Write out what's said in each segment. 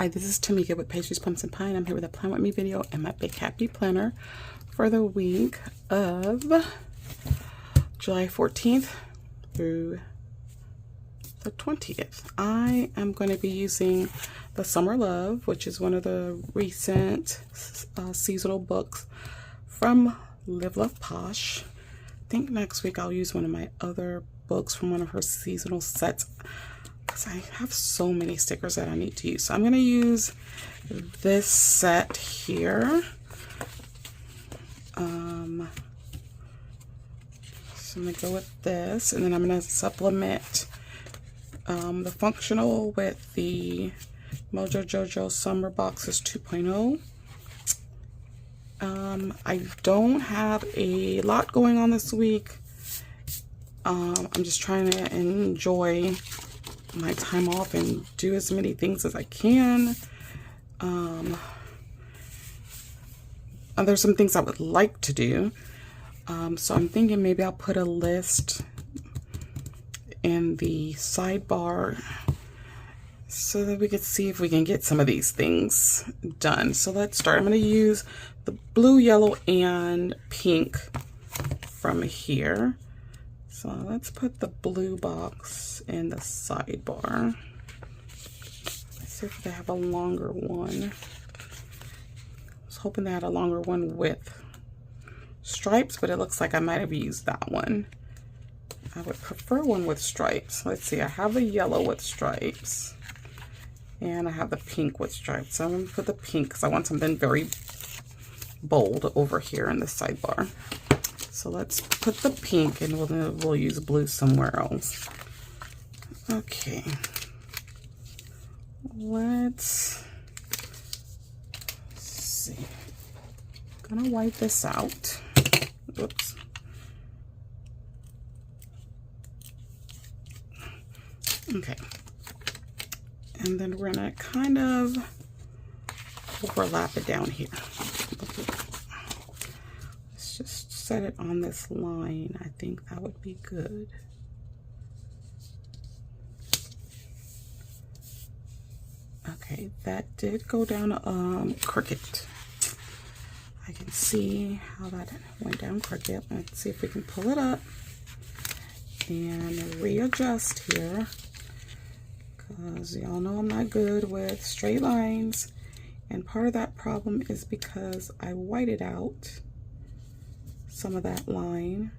Hi, this is Tamika with Pastries, Plums, and Pie. I'm here with a Plan With Me video and my Big Happy Planner for the week of July 14th through the 20th. I am going to be using the Summer Love, which is one of the recent seasonal books from Live Love Posh. I think next week I'll use one of my other books from one of her seasonal sets, because I have so many stickers that I need to use. So I'm going to use this set here. So I'm going to go with this, and then I'm going to supplement the functional with the Mojo Jojo Summer Boxes 2.0. I don't have a lot going on this week. I'm just trying to enjoy my time off and do as many things as I can. There's some things I would like to do. So I'm thinking maybe I'll put a list in the sidebar so that we could see if we can get some of these things done. So let's start. I'm going to use the blue, yellow, and pink from here. So let's put the blue box in the sidebar. Let's see if they have a longer one. I was hoping they had a longer one with stripes, but it looks like I might have used that one. I would prefer one with stripes. Let's see, I have the yellow with stripes, and I have the pink with stripes. So I'm going to put the pink because I want something very bold over here in the sidebar. So let's put the pink, and we'll use blue somewhere else. Okay. Let's see. I'm gonna wipe this out. Oops. Okay. And then we're gonna kind of overlap it down here. Let's just set it on this line. I think that would be good. Okay, that did go down crooked. I can see how that went down crooked. Let's see if we can pull it up and readjust here, because y'all know I'm not good with straight lines, and part of that problem is because I whited out some of that line.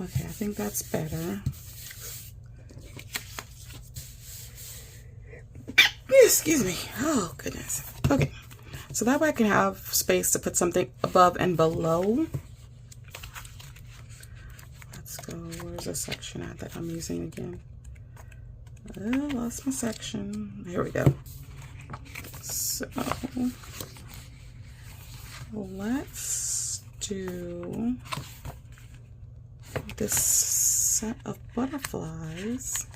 Okay, I think that's better. Excuse me. Oh, goodness. Okay, so that way I can have space to put something above and below. Let's go. Where's the section at that I'm using again? Oh, lost my section. Here we go. So let's do this set of butterflies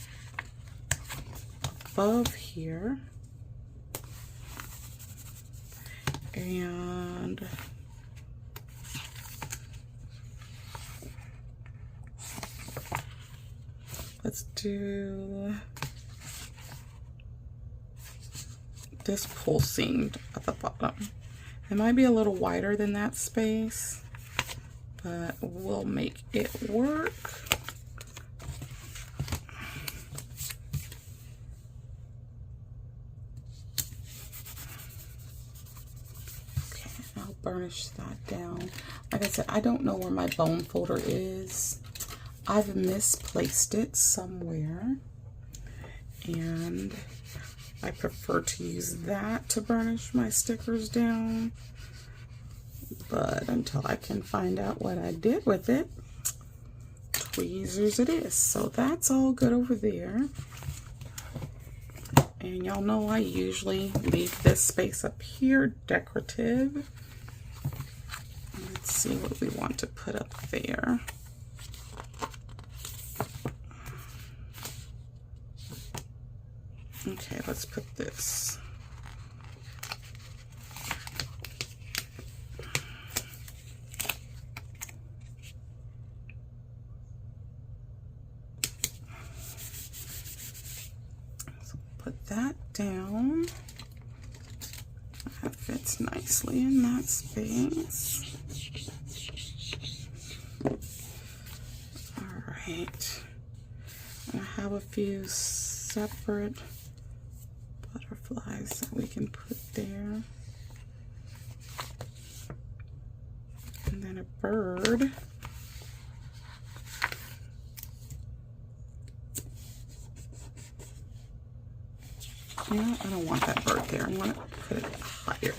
above here, and let's do this pulsing at the bottom. It might be a little wider than that space, but we'll make it work. Okay, I'll burnish that down. Like I said, I don't know where my bone folder is. I've misplaced it somewhere, and I prefer to use that to burnish my stickers down. But until I can find out what I did with it, tweezers it is. So that's all good over there. And y'all know I usually leave this space up here decorative. Let's see what we want to put up there. Okay, let's put this. that down. That fits nicely in that space. All right. I have a few separate butterflies that we can put there. And then a bird. No, I don't want that bird there. I want to put it higher.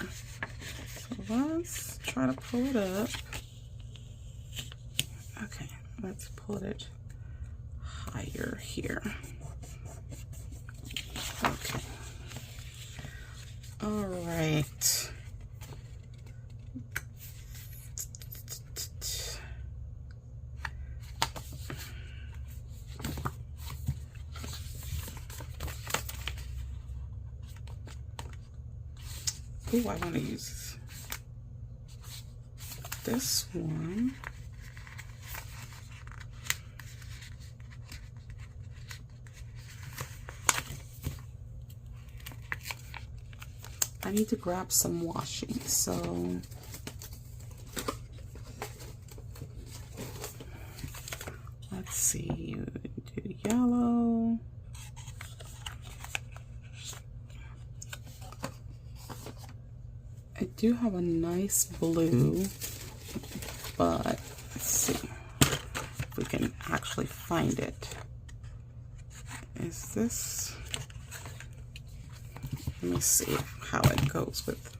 So let's try to pull it up. Okay, let's put it higher here. Okay. All right. Ooh, I want to use this one. I need to grab some washi, so let's see, do yellow. I do have a nice blue, but let's see if we can actually find it. Is this, let me see how it goes with,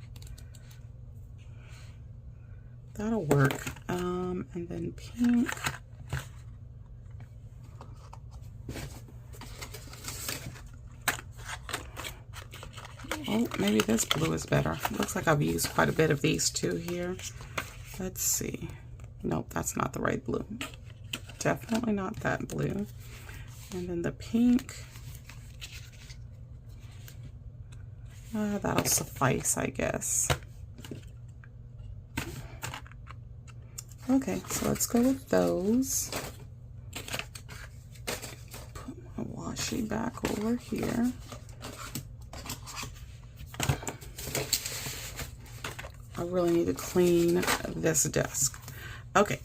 that'll work. And then pink. Oh, maybe this blue is better. Looks like I've used quite a bit of these two here. Let's see. Nope, that's not the right blue. Definitely not that blue. And then the pink. That'll suffice, I guess. Okay, so let's go with those. Put my washi back over here. I really need to clean this desk. Okay.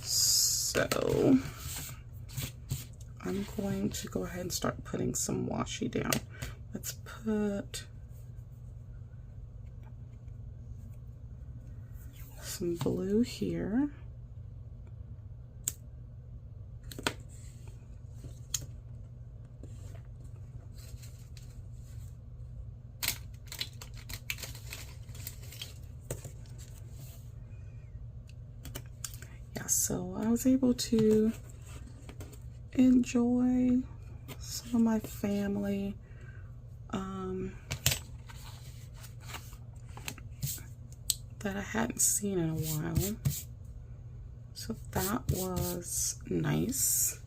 So I'm going to go ahead and start putting some washi down. Let's put some blue here. So I was able to enjoy some of my family. That I hadn't seen in a while. So that was nice.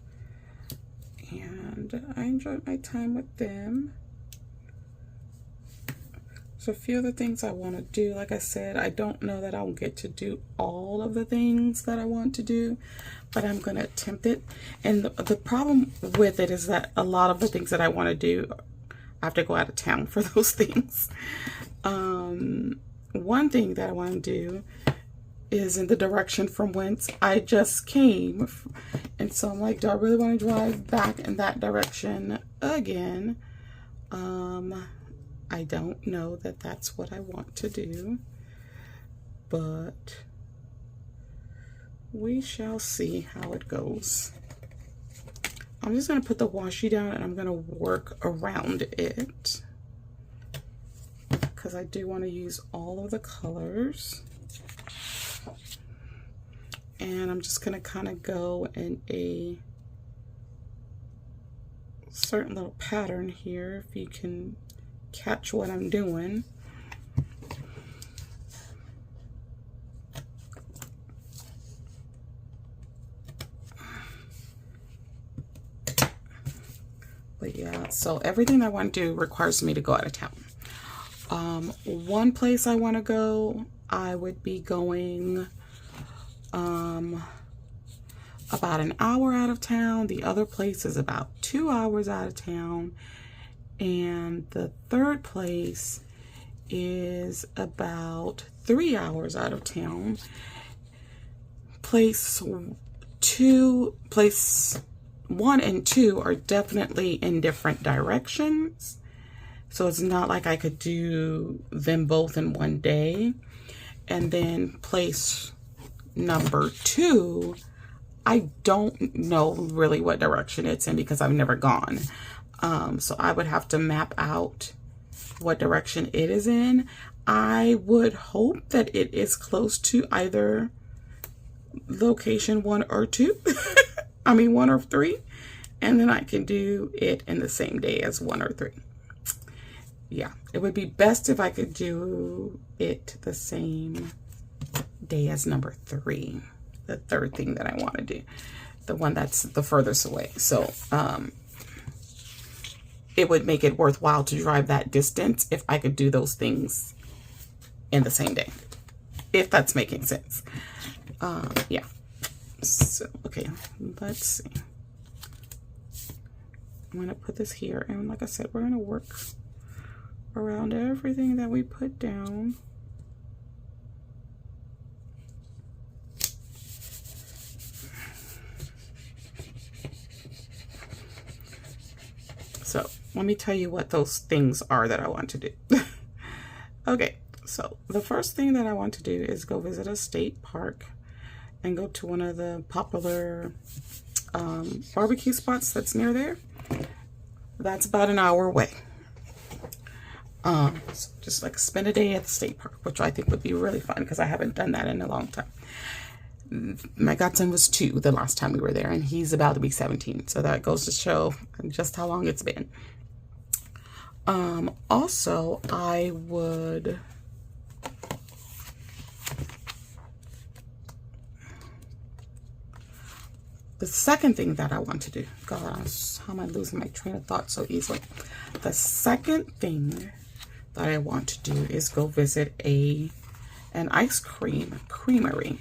And I enjoyed my time with them. So a few of the things I want to do, like I said, I don't know that I'll get to do all of the things that I want to do, but I'm going to attempt it. And the problem with it is that a lot of the things that I want to do, I have to go out of town for those things. One thing that I want to do is in the direction from whence I just came. And so I'm like, do I really want to drive back in that direction again? I don't know that that's what I want to do, but we shall see how it goes. I'm just going to put the washi down and I'm going to work around it because I do want to use all of the colors. And I'm just going to kind of go in a certain little pattern here, if you can catch what I'm doing. But yeah, so everything I want to do requires me to go out of town. One place I want to go, I would be going about an hour out of town. The other place is about 2 hours out of town. And the third place is about 3 hours out of town. Place 1 and 2 are definitely in different directions. So it's not like I could do them both in one day. And then place number 2, I don't know really what direction it's in because I've never gone. So I would have to map out what direction it is in. I would hope that it is close to either location 1 or 2. I mean 1 or 3. And then I can do it in the same day as 1 or 3. Yeah, it would be best if I could do it the same day as number 3. The third thing that I want to do. The one that's the furthest away. So, it would make it worthwhile to drive that distance if I could do those things in the same day. If that's making sense. Yeah. So, okay, let's see. I'm going to put this here. And like I said, we're going to work around everything that we put down. So let me tell you what those things are that I want to do. Okay, so the first thing that I want to do is go visit a state park and go to one of the popular barbecue spots that's near there. That's about an hour away. So just like spend a day at the state park, which I think would be really fun because I haven't done that in a long time. My godson was 2 the last time we were there, and he's about to be 17. So that goes to show just how long it's been. Also, I would... The second thing that I want to do... Gosh, how am I losing my train of thought so easily? The second thing that I want to do is go visit an ice cream creamery.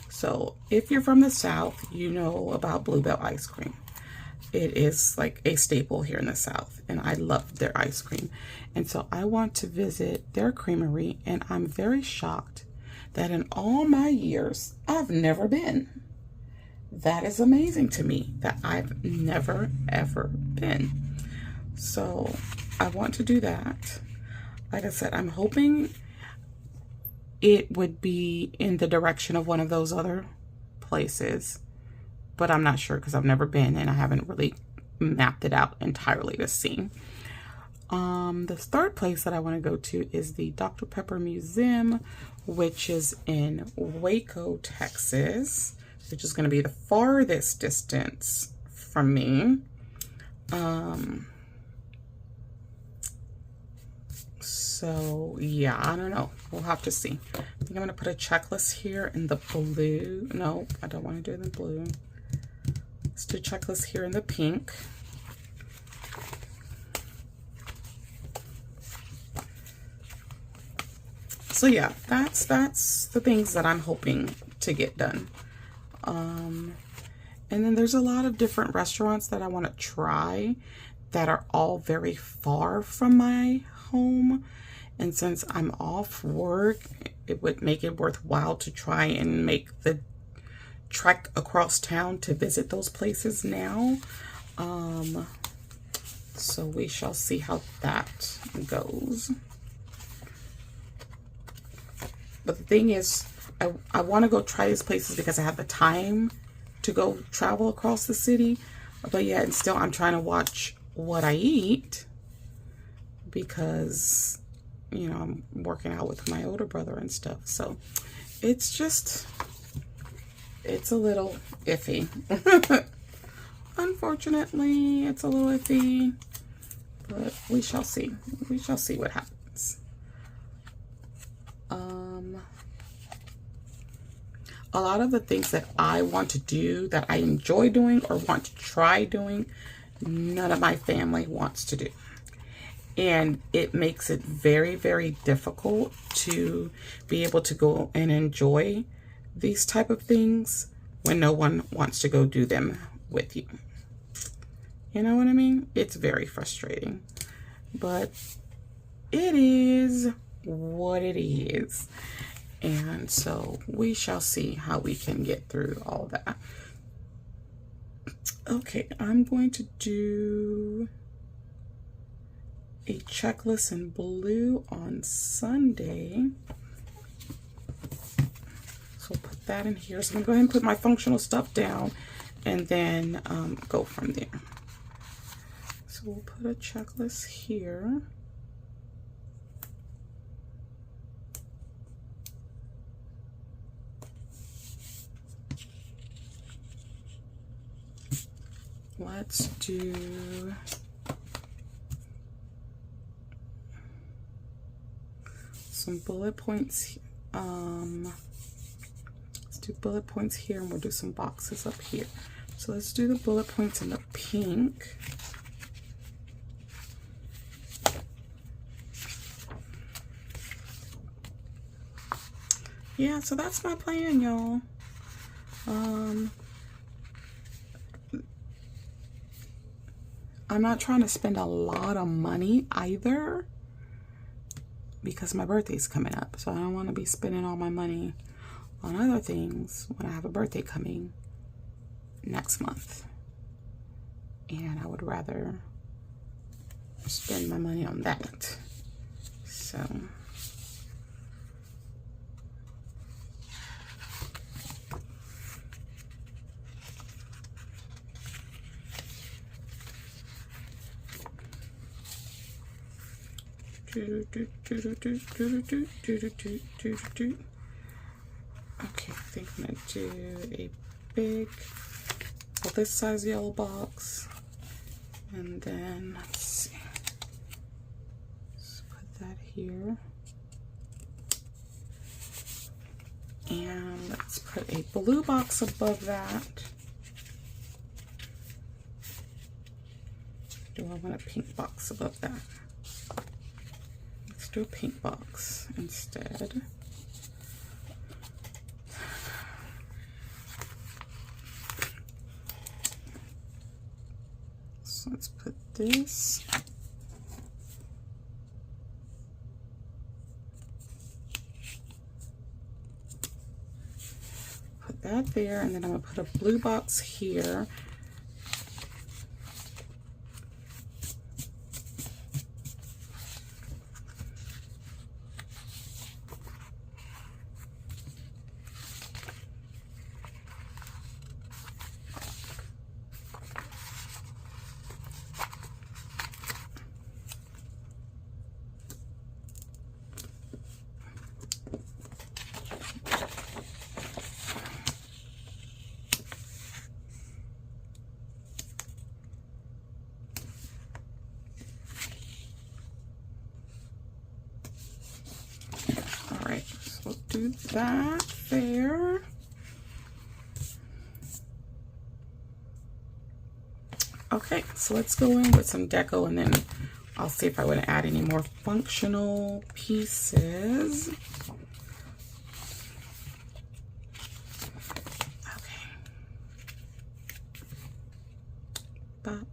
So if you're from the South, you know about Bluebell ice cream. It is like a staple here in the South, and I love their ice cream. And so I want to visit their creamery, and I'm very shocked that in all my years, I've never been. That is amazing to me that I've never, ever been. So I want to do that. Like I said, I'm hoping it would be in the direction of one of those other places, but I'm not sure because I've never been and I haven't really mapped it out entirely to see. The third place that I want to go to is the Dr. Pepper Museum, which is in Waco, Texas, which is going to be the farthest distance from me. So yeah, I don't know. We'll have to see. I think I'm going to put a checklist here in the blue. No, I don't want to do it in the blue. Let's do a checklist here in the pink. So yeah, that's the things that I'm hoping to get done. And then there's a lot of different restaurants that I want to try that are all very far from my home. And since I'm off work, it would make it worthwhile to try and make the trek across town to visit those places now. So we shall see how that goes. But the thing is, I want to go try these places because I have the time to go travel across the city. But yet, and still, I'm trying to watch what I eat because, you know, I'm working out with my older brother and stuff. So it's just, it's a little iffy. Unfortunately, it's a little iffy, but we shall see. We shall see what happens. A lot of the things that I want to do, that I enjoy doing or want to try doing, none of my family wants to do. And it makes it very, very difficult to be able to go and enjoy these type of things when no one wants to go do them with you. You know what I mean? It's very frustrating, but it is what it is. And so we shall see how we can get through all that. Okay, I'm going to do a checklist in blue on Sunday. So we'll put that in here. So I'm going to go ahead and put my functional stuff down and then go from there. So we'll put a checklist here. Let's do some bullet points. Let's do bullet points here, and we'll do some boxes up here. So let's do the bullet points in the pink. Yeah, so that's my plan, y'all. I'm not trying to spend a lot of money either because my birthday's coming up. So I don't want to be spending all my money on other things when I have a birthday coming next month. And I would rather spend my money on that. So okay, I think I'm gonna do a big, well, this size yellow box, and then let's see, let's put that here, and let's put a blue box above that. Do I want a pink box above that? Let's do a pink box instead. So let's put this. Put that there, and then I'm gonna put a blue box here. Do that there. Okay, so let's go in with some deco, and then I'll see if I want to add any more functional pieces. Okay. I'm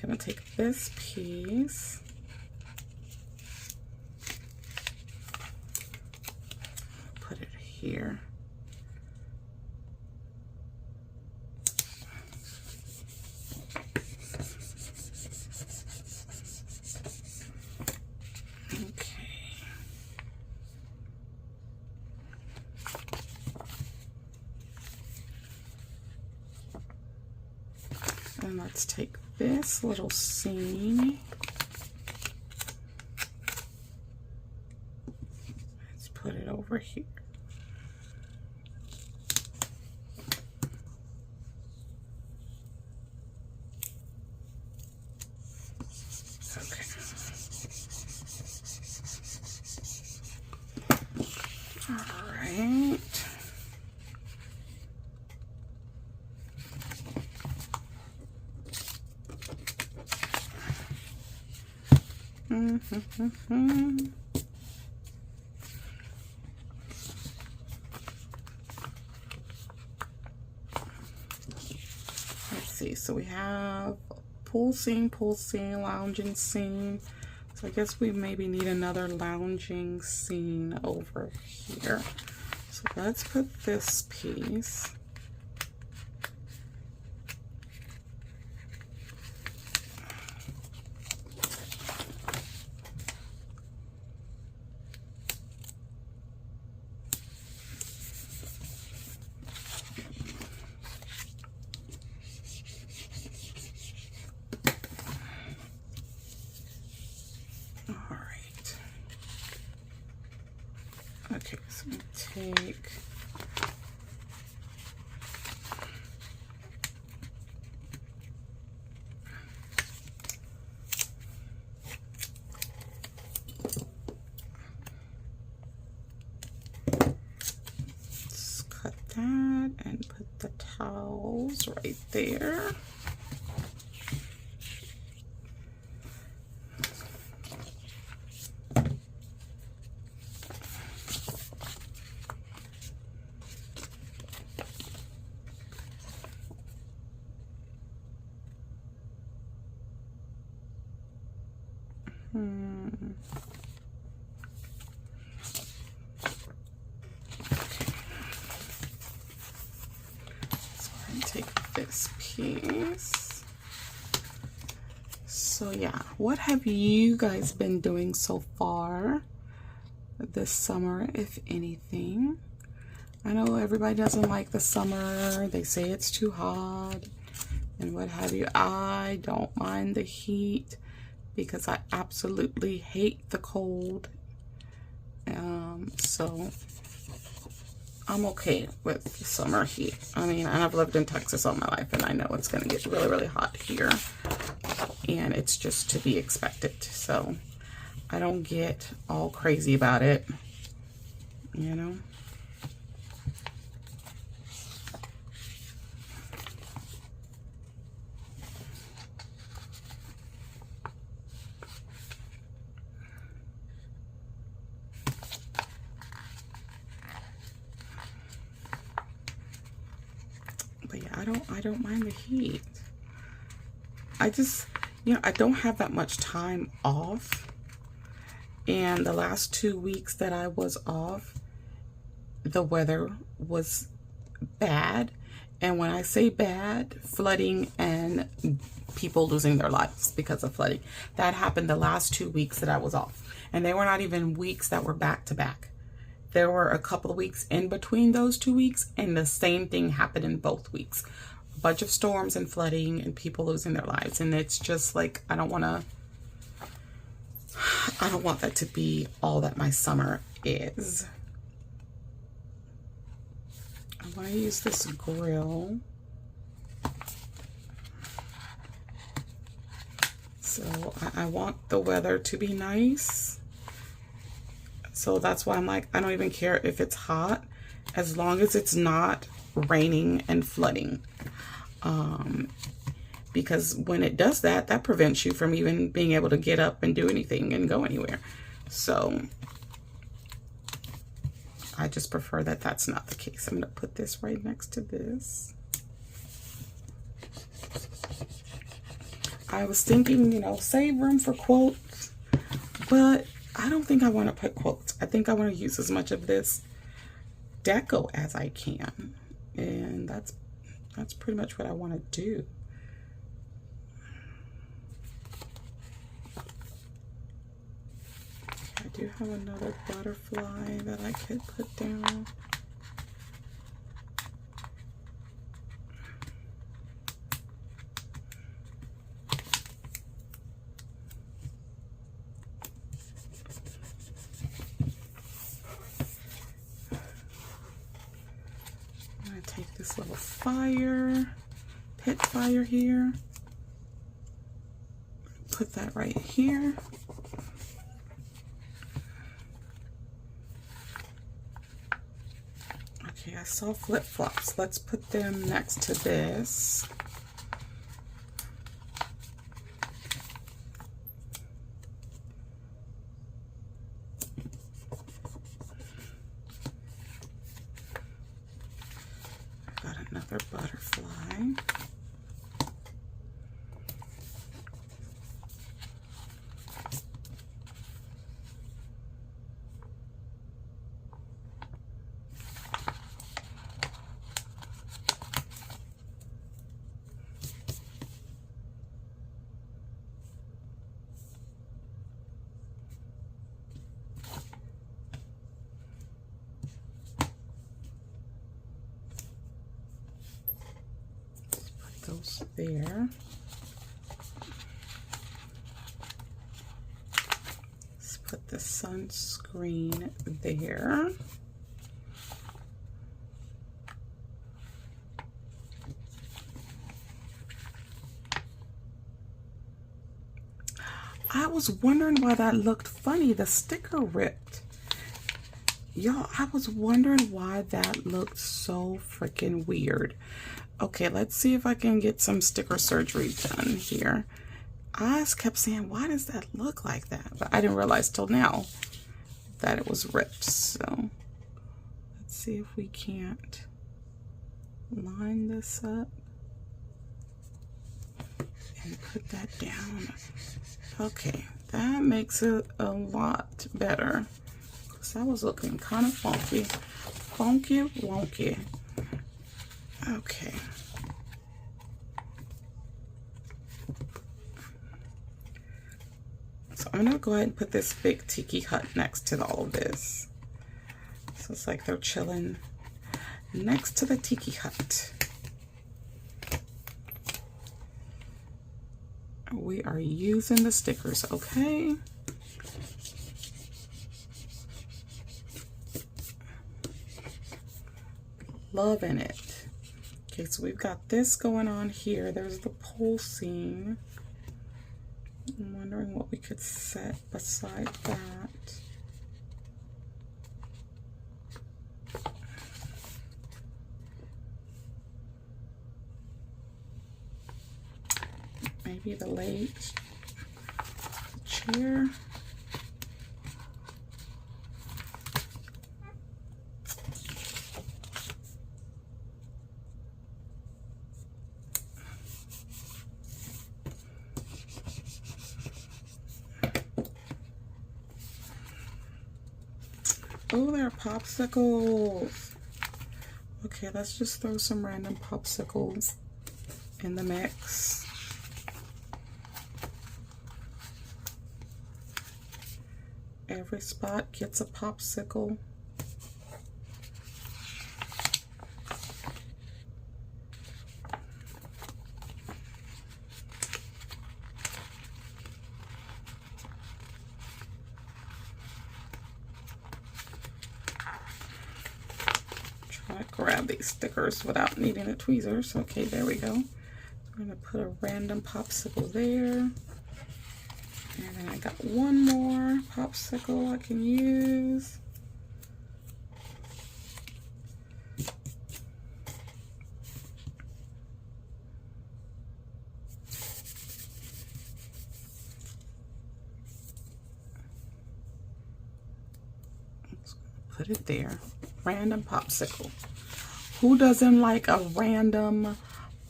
gonna take this piece. Put it here. Okay. And let's take this little scene. Let's put it over here. see. So we have pool scene, lounging scene. So I guess we maybe need another lounging scene over here. So let's put this piece. Okay, so I'm gonna take let's cut that and put the towels right there. Take this piece. So yeah, what have you guys been doing so far this summer, if anything? I know everybody doesn't like the summer. They say it's too hot and what have you. I don't mind the heat because I absolutely hate the cold. So I'm okay with the summer heat. I mean, and I've lived in Texas all my life, and I know it's going to get really, really hot here. And it's just to be expected. So I don't get all crazy about it, you know. But yeah, I don't mind the heat. I just, you know, I don't have that much time off. And the last 2 weeks that I was off, the weather was bad. And when I say bad, flooding and people losing their lives because of flooding. That happened the last 2 weeks that I was off. And they were not even weeks that were back to back. There were a couple of weeks in between those 2 weeks, and the same thing happened in both weeks. A bunch of storms and flooding and people losing their lives. And it's just like, I don't want that to be all that my summer is. I want to use this grill. So I want the weather to be nice. So that's why I'm like, I don't even care if it's hot, as long as it's not raining and flooding. Because when it does that, that prevents you from even being able to get up and do anything and go anywhere. So I just prefer that that's not the case. I'm going to put this right next to this. I was thinking, you know, save room for quotes, but I don't think I want to put quotes. I think I want to use as much of this deco as I can. And that's pretty much what I want to do. I do have another butterfly that I could put down. Take this little pit fire here, put that right here. Okay, I saw flip-flops. Let's put them next to this. Another butterfly. goes there. Let's put the sunscreen there. I was wondering why that looked funny. The sticker ripped. Y'all, I was wondering why that looked so freaking weird. Okay, let's see if I can get some sticker surgery done here. I kept saying, why does that look like that? But I didn't realize till now that it was ripped. So let's see if we can't line this up and put that down. Okay, that makes it a lot better. That was looking kind of funky. Funky wonky. Okay. So I'm gonna go ahead and put this big tiki hut next to all of this. So it's like they're chilling next to the tiki hut. We are using the stickers, okay? Loving it. Okay, so we've got this going on here. There's the pulsing. I'm wondering what we could set beside that. Maybe the leg chair. Oh, there are popsicles. Okay, let's just throw some random popsicles in the mix. Every spot gets a popsicle. Try to grab these stickers without needing the tweezers. Okay, there we go. I'm going to put a random popsicle there. And then I got one more popsicle I can use. Put it there. Random popsicle. Who doesn't like a random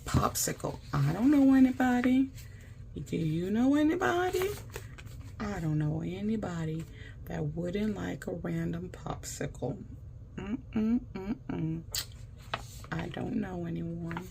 popsicle? I don't know anybody. Do you know anybody? I don't know anybody that wouldn't like a random popsicle. I don't know anyone.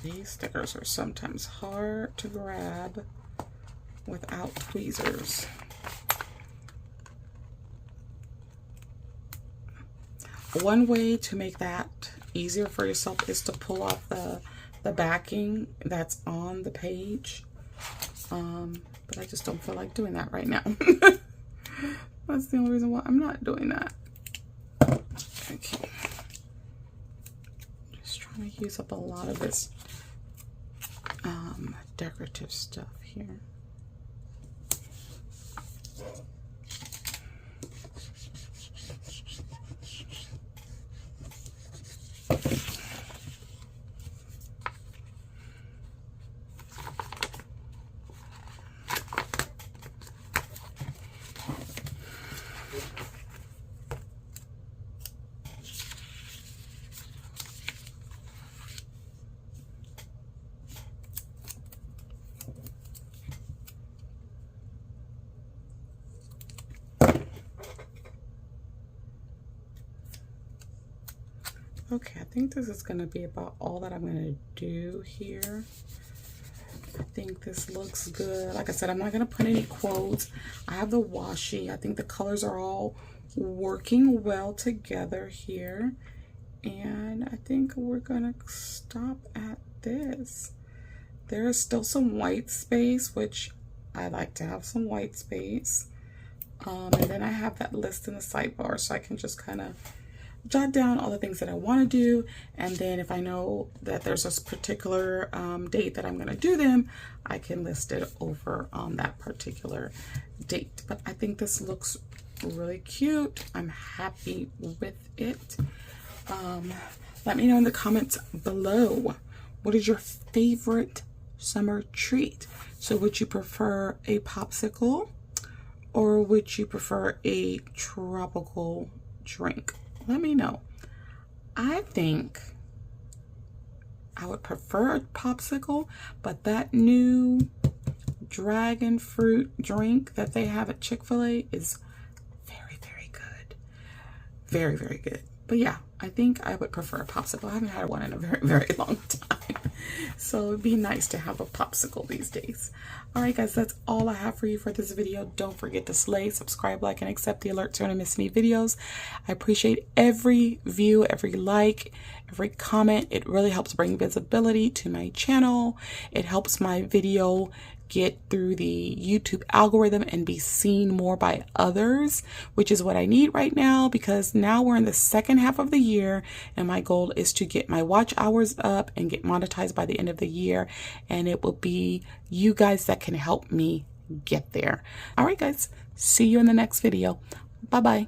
These stickers are sometimes hard to grab without tweezers. One way to make that easier for yourself is to pull off the backing that's on the page. But I just don't feel like doing that right now. That's the only reason why I'm not doing that. Okay. Just trying to use up a lot of this decorative stuff here. Okay, I think this is going to be about all that I'm going to do here. I think this looks good. Like I said, I'm not going to put any quotes. I have the washi. I think the colors are all working well together here. And I think we're going to stop at this. There is still some white space, which I like to have some white space. And then I have that list in the sidebar, so I can just kind of jot down all the things that I want to do. And then if I know that there's a particular date that I'm going to do them, I can list it over on that particular date. But I think this looks really cute. I'm happy with it. Let me know in the comments below, what is your favorite summer treat? So would you prefer a popsicle, or would you prefer a tropical drink? Let me know. I think I would prefer a popsicle, but that new dragon fruit drink that they have at Chick-fil-A is very, very good. Very, very good. But yeah, I think I would prefer a popsicle. I haven't had one in a very, very long time. So it'd be nice to have a popsicle these days. Alright guys, that's all I have for you for this video. Don't forget to slay, subscribe, like, and accept the alerts so you don't miss any videos. I appreciate every view, every like, every comment. It really helps bring visibility to my channel. It helps my video get through the YouTube algorithm and be seen more by others, which is what I need right now, because now we're in the second half of the year and my goal is to get my watch hours up and get monetized by the end of the year, and it will be you guys that can help me get there. All right guys, see you in the next video. Bye bye.